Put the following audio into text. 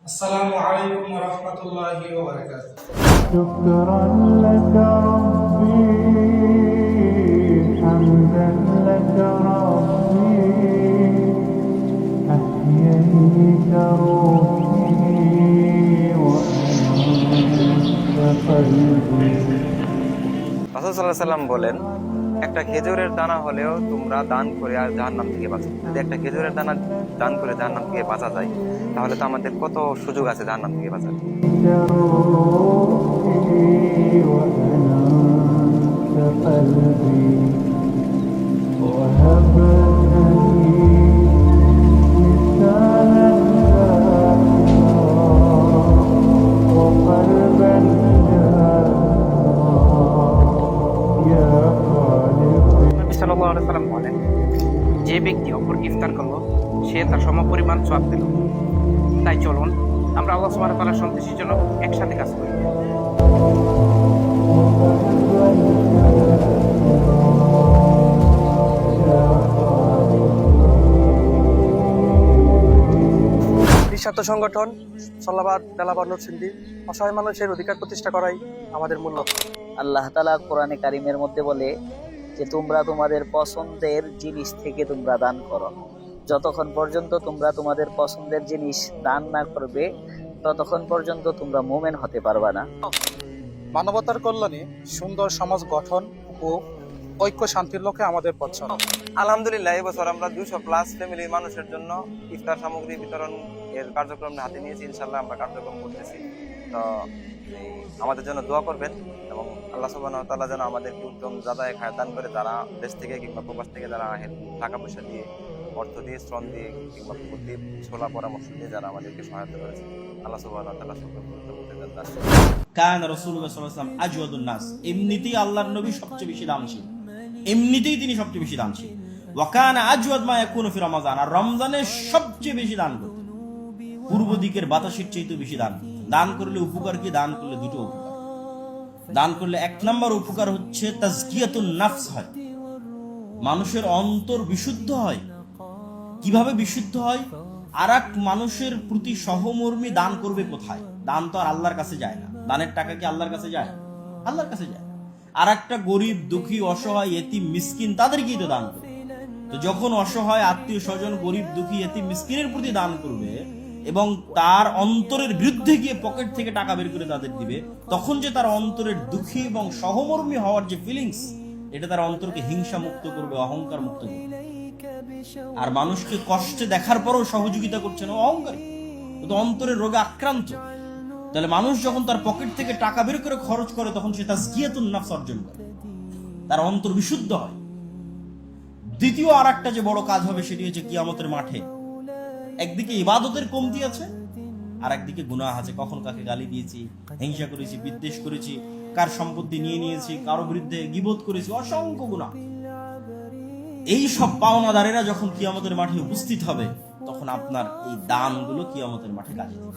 আসসালামু আলাইকুম ওয়া রাহমাতুল্লাহি ওয়া বারাকাতুহু। شكرا لك ربي حمدا لك ربي أحييت روحي وأنت قلبي রাসূল সাল্লাল্লাহু আলাইহি সাল্লাম বলেন, একটা খেজুরের দানা হলেও তোমরা দান করে আর জাহান্নাম থেকে বাঁচো। যদি একটা খেজুরের দানা দান করে জাহান্নাম থেকে বাঁচা যায়, তাহলে তো আমাদের কত সুযোগ আছে জাহান্নাম থেকে বাঁচার। روحي وأنت قلبي وهبتني لسانا وقلبا يا خالقي নবী সাল্লাল্লাহু আলাইহি সাল্লাম বলেন, যে ব্যক্তি অপরকে ইফতার করলো সে তার সমপরিমাণ সওয়াব পেল। তাই চলুন আমরা আল্লাহ সুবহানাহু ওয়া তাআলার সন্তুষ্টির জন্য একসাথে কাজ করি। নিঃস্বার্থ সংগঠন সল্লাবাদ বেলাবাদ নরসিংদী অসহায় মানুষের অধিকার প্রতিষ্ঠা করাই আমাদের মূল লক্ষ্য। আল্লাহ তাআলা কোরআনে কারিমের মধ্যে বলে যে তোমরা তোমাদের পছন্দের জিনিস থেকে তোমরা দান করো। যতক্ষণ পর্যন্ত তোমরা তোমাদের পছন্দের জিনিস দান না করবে ততক্ষণ পর্যন্ত তোমরা মুমিন হতে পারবা না। মানবতার কল্যাণে সুন্দর সমাজ গঠন ও ঐক্য শান্তির লক্ষ্যে আমাদের পথ চলা। আলহামদুলিল্লাহ, এবছর আমরা 200+ ফ্যামিলির মানুষের জন্য ইফতার সামগ্রী বিতরণ এর কার্যক্রম হাতে নিয়েছি। ইনশাল্লাহ আমরা কার্যক্রম করতেছি। তো আমাদের জন্য দোয়া করবেন এবং আল্লাহ সুবহানাহু ওয়া তাআলা যেন আমাদেরকে উত্তম যাদায় খায় দান করে, যারা দেশ থেকে কিংবা প্রবাস থেকে যারা টাকা পয়সা দিয়ে, অর্থ দিয়ে, শ্রম দিয়ে কিংবা বুদ্ধি ছোলা পরামর্শ দিয়ে যারা আমাদেরকে সহায়তা করেছে, আল্লাহ সুবহানাহু ওয়া তাআলা সকল কান রাসূলুল্লাহ সাল্লাল্লাহু আলাইহি ওয়াসাল্লাম আজওয়াদুন নাস, এমনিতেই আল্লাহর নবী সবচেয়ে বেশি দানশীল, এমনিতেই তিনি সবচেয়ে বেশি দানশীল। ওয়া কানা আজওয়াদ মা ইয়াকুনু ফি রমাজান, আর রমজানে সবচেয়ে বেশি দান করতেন। পূর্ব দিকের বাতাসের চাইতে বেশি দান। দান করলে উপকার কি? দান করলে দুটো উপকার। দান করলে 1 নম্বর উপকার হচ্ছে তাজকিয়াতুন নাফস হয়, মানুষের অন্তর বিশুদ্ধ হয়। কিভাবে বিশুদ্ধ হয়? আরেক মানুষের প্রতি সহমর্মী দান করবে কোথায়? দান তো আর আল্লাহর কাছে যায় না। দানের টাকা কি আল্লাহর কাছে যায়? আল্লাহর কাছে যায়। আর একটা গরিব, দুঃখী, অসহায়, এতিম, মিসকিন তাদেরকেই তো দান করবে। তো যখন অসহায়, আত্মীয় স্বজন, গরিব, দুঃখী, এতিম, মিসকিনের প্রতি দান করবে এবং তার অন্তরের বিরুদ্ধে গিয়ে পকেট থেকে টাকা বের করে তাদের দিবে, তখন যে তার অন্তরের দুঃখী এবং সহমর্মী হওয়ার যে ফিলিংস, এটা তার অন্তরকে হিংসা মুক্ত করবে, অহংকার মুক্ত করবে। আর মানুষকে কষ্টে দেখার পরও সহযোগিতা করছে না, অহংকারী, তো অন্তরের রোগে আক্রান্ত। তাহলে মানুষ যখন তার পকেট থেকে টাকা বের করে খরচ করে, তখন সে তাজকিয়াতুন নাফস অর্জন করে, তার অন্তর বিশুদ্ধ হয়। দ্বিতীয় আর একটা যে বড় কাজ হবে সেটি হচ্ছে কিয়ামতের মাঠে একদিকে ইবাদতের কমতি আছে, আর একদিকে গুনাহ আছে। কখন কাকে গালি দিয়েছি, হিংসা করেছি, বিদ্বেষ করেছি, কার সম্পত্তি নিয়ে নিয়েছি, কারো বিরুদ্ধে গীবত করেছি, অসংখ্য গুনাহ। এই সব পাওনাদারেরা যখন কিয়ামতের মাঠে উপস্থিত হবে, তখন আপনার এই দানগুলো কিয়ামতের মাঠে কাজে দিবে।